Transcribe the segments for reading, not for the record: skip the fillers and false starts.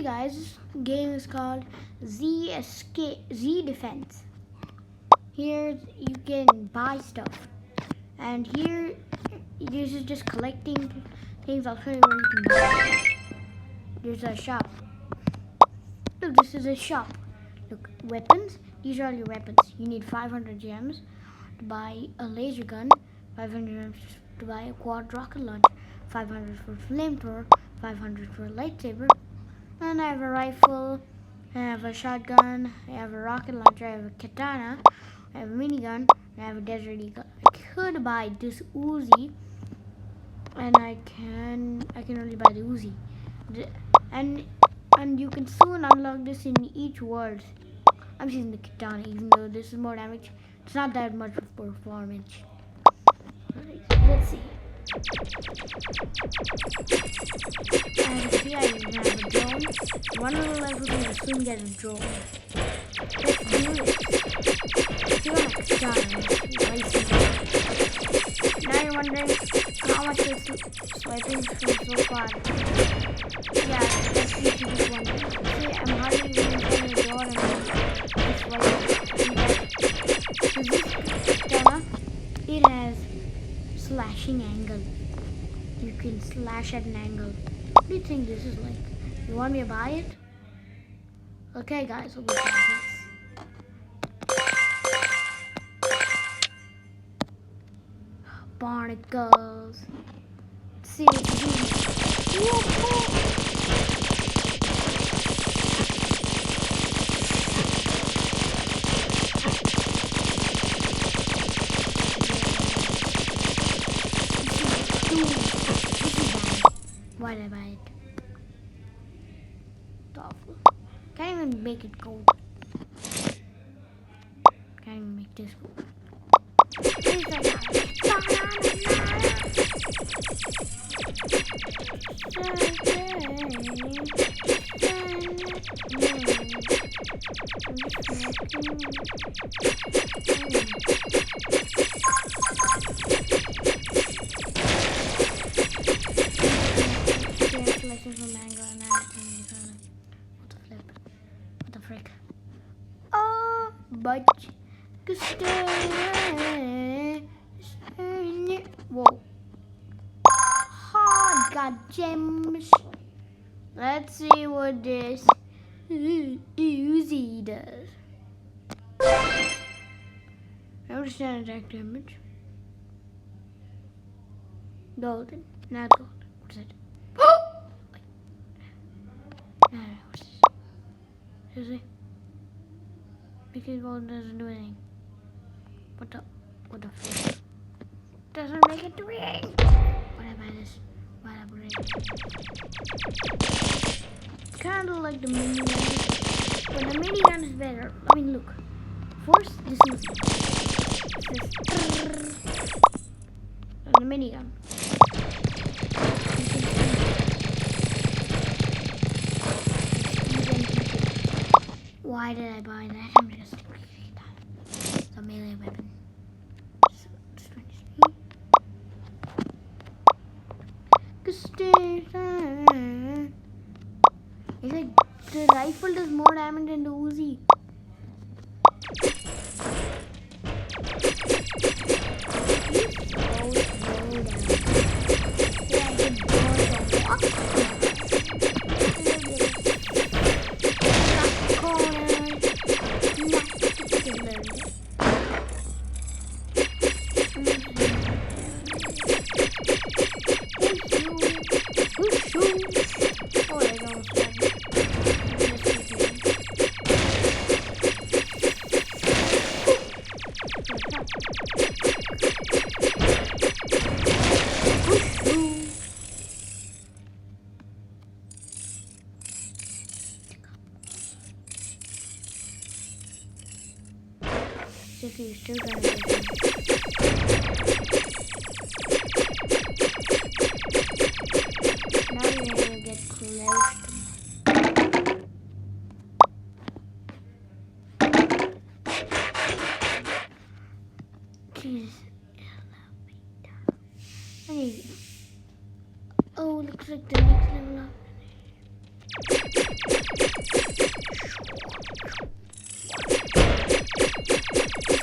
Okay guys, this game is called Z Defense. Here you can buy stuff, and here this is just collecting things. I'll show you where you can buy. There's a shop. Look, this is a shop. Look, weapons. These are all your weapons. You need 500 gems to buy a laser gun, 500 gems to buy a quad rocket launcher, 500 for flamethrower, 500 for a lightsaber. And I have a rifle, I have a shotgun, I have a rocket launcher, I have a katana, I have a minigun, and I have a desert eagle. I could buy this Uzi, and I can only buy the Uzi. And you can soon unlock this in each world. I'm using the katana, even though this is more damage. It's not that much of performance. Alright, let's see. And see, I even have a drone. One of the levels will soon get a drone. Let's do it. See what my katana is. Now you're wondering how much is swiping from so far. Yeah, that's usually just wondering. See, I'm hardly even inside the door and I'm swiping. So this katana, it has slashing angle. You can slash at an angle. What do you think this is like? You want me to buy it? Okay guys, we'll buy this. Barnacles. Let's see what you do. Whoa. Why did I buy it? It's awful. Can't even make it gold. Can't even make this gold. But whoa. Oh, got gems. Let's see what this Uzi does. Understand attack damage. Golden. Not gold. What's it? What's this? Seriously? Because gold doesn't do anything. What the frick? Doesn't make it do anything. Why did I buy this? Why did I buy it? Kind of like the minigun, but the minigun is better. I mean, look. First, this is the minigun. Why did I buy that? I'm just gonna that. It's a melee weapon. It's like the rifle does more damage than the Uzi. If you're still gonna do this. Now you're gonna get close. Jesus. I need. Oh, looks like the next level up.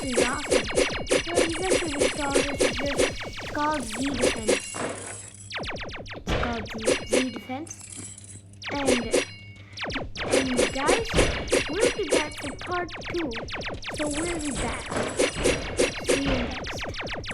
is awesome. So you guys should install this. It's called Z Defense. It's called Z Defense. And guys, we'll be back for part 2. So we'll be back. See you next time.